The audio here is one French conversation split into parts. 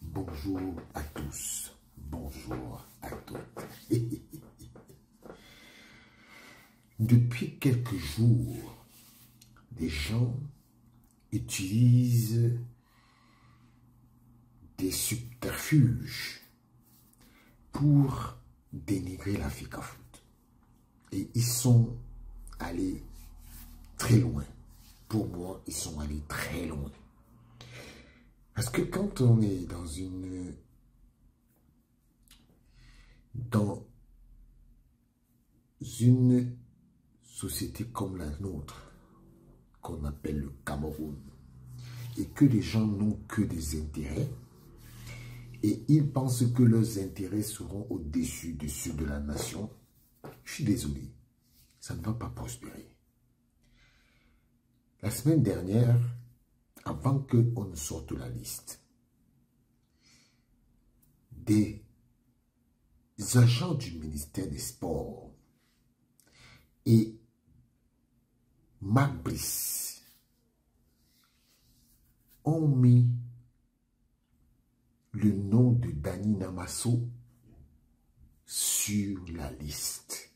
Bonjour à tous, bonjour à toutes. Depuis quelques jours, des gens utilisent des subterfuges pour dénigrer la FECAFOOT. Et ils sont allés très loin. Pour moi, ils sont allés très loin. Parce que quand on est dans une société comme la nôtre, qu'on appelle le Cameroun, et que les gens n'ont que des intérêts, et ils pensent que leurs intérêts seront au-dessus de ceux de la nation, je suis désolé, ça ne va pas prospérer. La semaine dernière, avant qu'on ne sorte la liste, des agents du ministère des Sports et Marc Brice ont mis le nom de Dani Namasso sur la liste.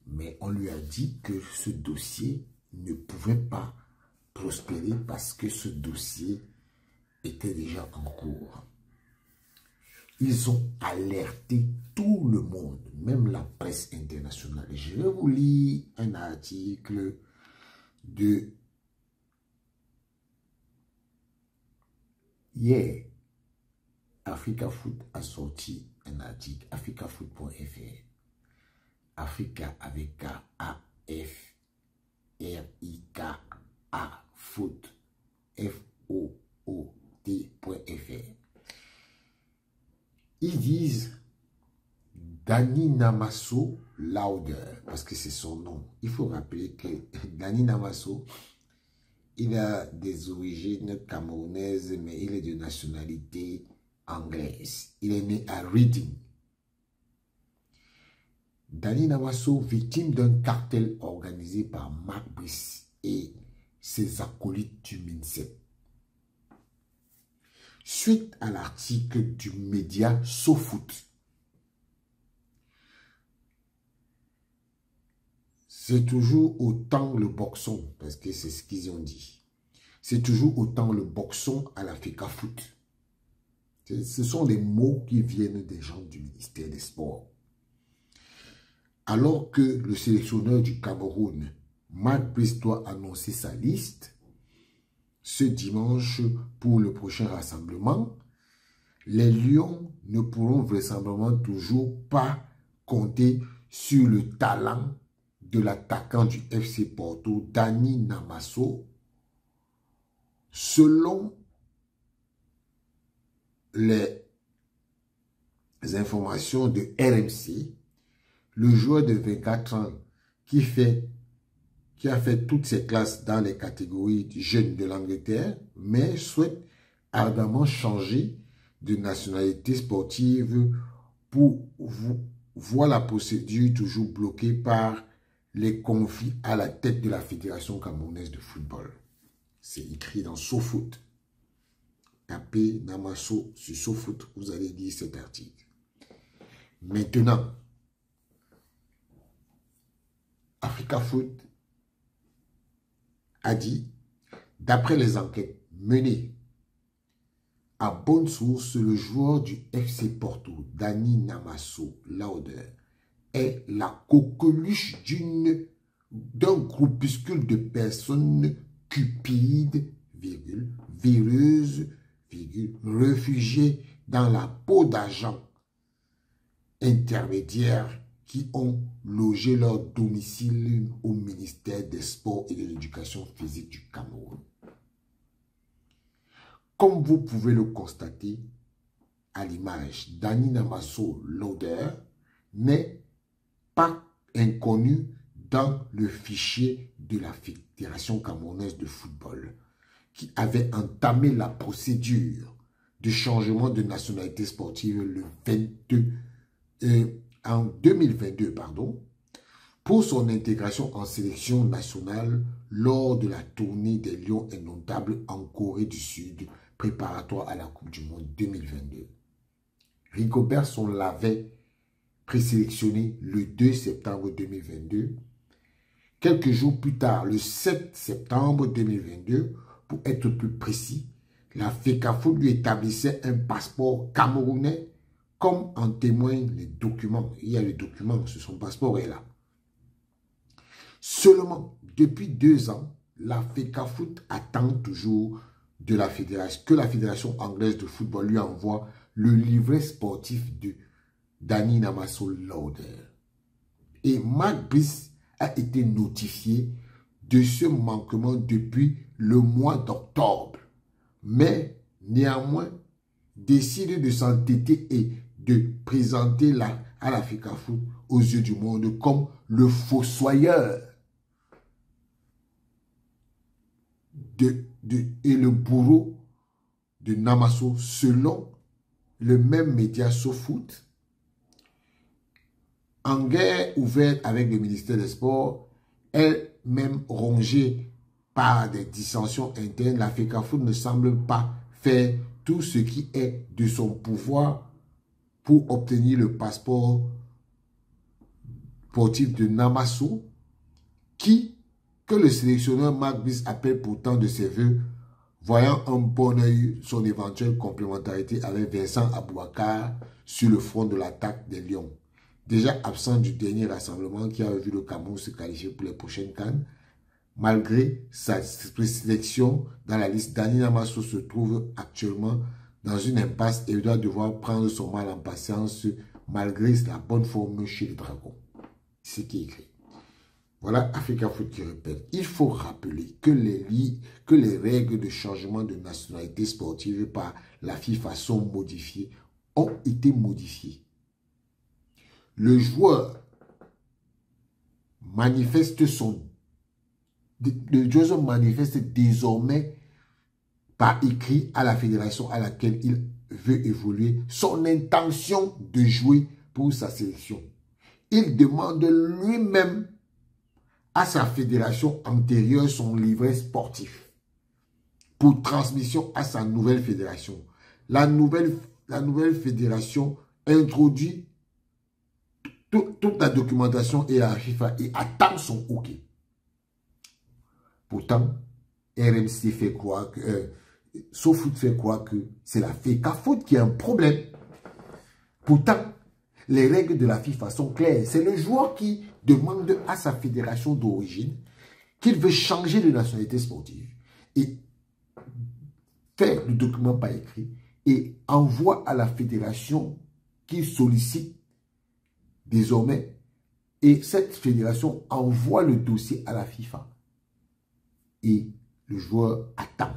Mais on lui a dit que ce dossier ne pouvait pas prospérer parce que ce dossier était déjà en cours. Ils ont alerté tout le monde, même la presse internationale. Je vais vous lire un article de hier. AfricaFoot a sorti un article, africafoot.fr. Africa avec K-A-F-R-I-K-A foot F-O-O-T.fr. Ils disent Dani Namasso Lauder, parce que c'est son nom. Il faut rappeler que Dani Namasso, il a des origines camerounaises, mais il est de nationalité anglaise. Il est né à Reading. Dani Namasso, victime d'un cartel organisé par Marc Brice et ses acolytes du MINSEP. Suite à l'article du média SoFoot, c'est toujours autant le boxon, parce que c'est ce qu'ils ont dit. C'est toujours autant le boxon à la FECAFOOT. Ce sont des mots qui viennent des gens du ministère des Sports. Alors que le sélectionneur du Cameroun, Marc Brice, doit annoncer sa liste ce dimanche pour le prochain rassemblement, les Lions ne pourront vraisemblablement toujours pas compter sur le talent de l'attaquant du FC Porto, Dani Namasso. Selon les informations de RMC, le joueur de 24 ans qui a fait toutes ses classes dans les catégories jeunes de l'Angleterre, mais souhaite ardemment changer de nationalité sportive pour voir la procédure toujours bloquée par les conflits à la tête de la Fédération camerounaise de football. C'est écrit dans SoFoot. Tapez Namasso sur SoFoot, vous allez lire cet article. Maintenant, AfricaFoot a dit, d'après les enquêtes menées à bonne source, le joueur du FC Porto, Dani Namasso Lauder, est la coqueluche d'un groupuscule de personnes cupides, véreuses, réfugiées dans la peau d'agents intermédiaires qui ont logé leur domicile au ministère des Sports et de l'Éducation physique du Cameroun. Comme vous pouvez le constater à l'image, Dani Namasso Lauder n'est pas inconnu dans le fichier de la Fédération camerounaise de football, qui avait entamé la procédure de changement de nationalité sportive en 2022, pour son intégration en sélection nationale lors de la tournée des Lions indomptables en Corée du Sud, préparatoire à la Coupe du Monde 2022. Rigobertson l'avait présélectionné le 2 septembre 2022. Quelques jours plus tard, le 7 septembre 2022, pour être plus précis, la FECAFOOT lui établissait un passeport camerounais, comme en témoignent les documents. Il y a les documents, son passeport est là. Seulement, depuis 2 ans, la FECAFOOT attend toujours de la fédération, que la Fédération anglaise de football lui envoie le livret sportif de Danny Namaso Lauder. Et Mark Brice a été notifié de ce manquement depuis le mois d'octobre. Mais néanmoins, décide de s'entêter et de présenter à la FECAFOOT aux yeux du monde comme le fossoyeur et le bourreau de Namaso, selon le même média SoFoot. En guerre ouverte avec le ministère des Sports, elle-même rongée par des dissensions internes, la FECAFOOT ne semble pas faire tout ce qui est de son pouvoir pour obtenir le passeport sportif de Namaso, que le sélectionneur Mark Brice appelle pourtant de ses voeux, voyant un bon œil son éventuelle complémentarité avec Vincent Aboubakar sur le front de l'attaque des Lions. Déjà absent du dernier rassemblement qui a vu le Cameroun se qualifier pour les prochaines CAN, malgré sa présélection dans la liste, Danny Namaso se trouve actuellement dans une impasse et doit devoir prendre son mal en patience malgré la bonne forme chez les Dragons. C'est ce qui est écrit. Voilà AfricaFoot qui répète. Il faut rappeler que les règles de changement de nationalité sportive par la FIFA ont été modifiées. Le joueur manifeste désormais par écrit à la fédération à laquelle il veut évoluer son intention de jouer pour sa sélection. Il demande lui-même à sa fédération antérieure son livret sportif pour transmission à sa nouvelle fédération. La nouvelle fédération introduit toute la documentation et la FIFA et attend son OK. Pourtant, RMC fait croire que SoFoot fait croire que c'est la FECAFOOT qui a un problème. Pourtant, les règles de la FIFA sont claires. C'est le joueur qui demande à sa fédération d'origine qu'il veut changer de nationalité sportive et faire le document par écrit et envoie à la fédération qui sollicite désormais, et cette fédération envoie le dossier à la FIFA. Et le joueur attend.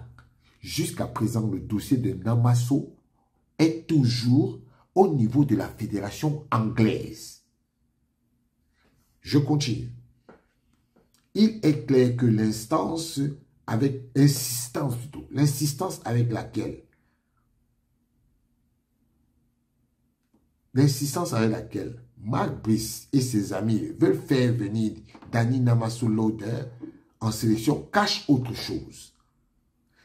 Jusqu'à présent, le dossier de Namaso est toujours au niveau de la fédération anglaise. Je continue. Il est clair que l'insistance avec laquelle Mark Brice et ses amis veulent faire venir Danny Namaso Lauder en sélection cache autre chose.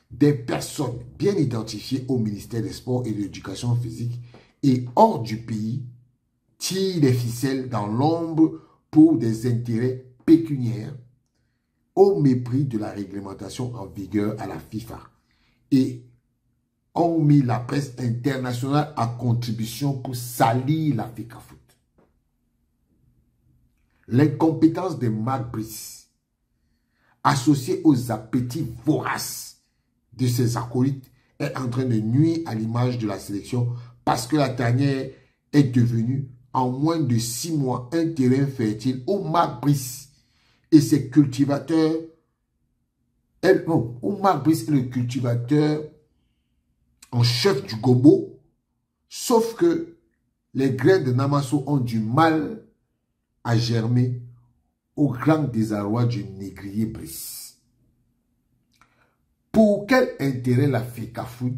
Des personnes bien identifiées au ministère des Sports et de l'Éducation physique et hors du pays tirent les ficelles dans l'ombre pour des intérêts pécuniaires au mépris de la réglementation en vigueur à la FIFA et ont mis la presse internationale à contribution pour salir la FECAFOOT. L'incompétence de Mark Brice, associée aux appétits voraces de ses acolytes, est en train de nuire à l'image de la sélection parce que la dernière est devenue en moins de 6 mois un terrain fertile où Mark Brice et ses cultivateurs, où Mark Brice est le cultivateur en chef du gombo, sauf que les graines de Namaso ont du mal à germer au grand désarroi du négrier Brice. Pour quel intérêt la FECAFOOT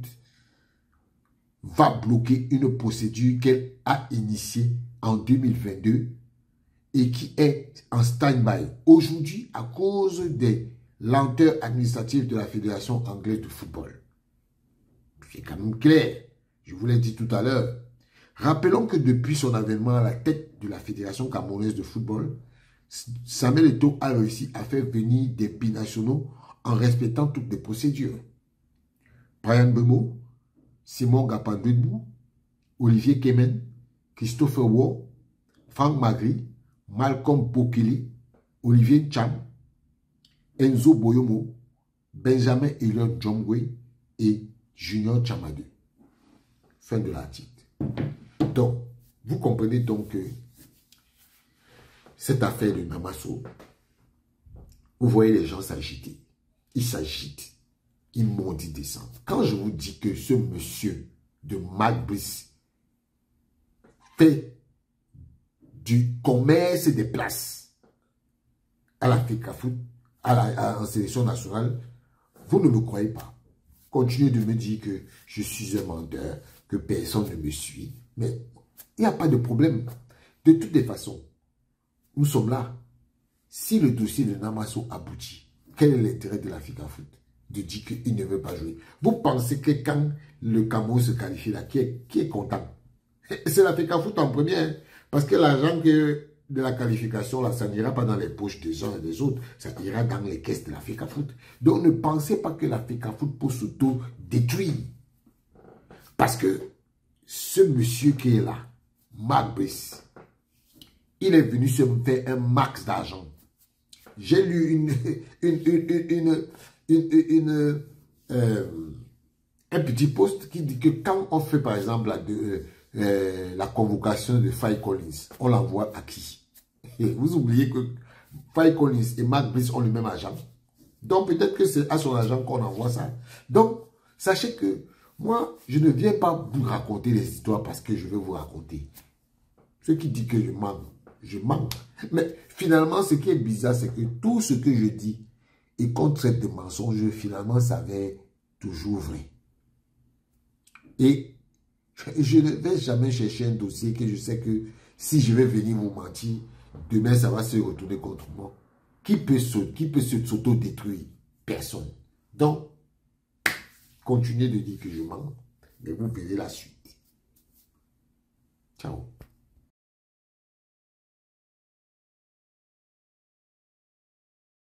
va bloquer une procédure qu'elle a initiée en 2022 et qui est en stand-by aujourd'hui à cause des lenteurs administratives de la Fédération anglaise de football. C'est quand même clair. Je vous l'ai dit tout à l'heure. Rappelons que depuis son avènement à la tête de la Fédération camerounaise de football, Samuel Eto'o a réussi à faire venir des binationaux en respectant toutes les procédures. Brian Bemo, Simon Gapandouibou, Olivier Kemen, Christopher Waugh, Franck Magri, Malcolm Bokele, Olivier Cham, Enzo Boyomo, Benjamin Elliott Jongwe et Junior Chamadou. Fin de l'article. Donc, vous comprenez donc que cette affaire de Namasso, vous voyez les gens s'agiter. Ils s'agitent. Ils maudit descendre. Quand je vous dis que ce monsieur de Mark Brice fait du commerce des places à la FECAFOOT, en sélection nationale, vous ne me croyez pas. Continuez de me dire que je suis un menteur, que personne ne me suit. Mais il n'y a pas de problème. De toutes les façons, nous sommes là. Si le dossier de Namasso aboutit, quel est l'intérêt de la FECAFOOT de dire qu'il ne veut pas jouer? Vous pensez que quand le Cameroun se qualifie là, qui est content? C'est la FECAFOOT en première. Parce que l'argent de la qualification, là, ça n'ira pas dans les poches des uns et des autres. Ça ira dans les caisses de la FECAFOOT. Donc ne pensez pas que la FECAFOOT peut s'auto-détruire. Parce que ce monsieur qui est là, Mark Brice, il est venu se faire un max d'argent. J'ai lu un petit post qui dit que quand on fait par exemple la convocation de Faye Collins, on l'envoie à qui? Et vous oubliez que Faye Collins et Mark Brice ont le même agent. Donc peut-être que c'est à son agent qu'on envoie ça. Donc sachez que moi, je ne viens pas vous raconter les histoires parce que je veux vous raconter. Ceux qui disent que je mens, je mens. Mais finalement, ce qui est bizarre, c'est que tout ce que je dis et qu'on traite de mensonge, finalement, ça s'avère toujours vrai. Et je ne vais jamais chercher un dossier que je sais que si je vais venir vous mentir, demain, ça va se retourner contre moi. Qui peut s'auto-détruire? Personne. Donc, continuez de dire que je mens, mais vous verrez la suite. Ciao.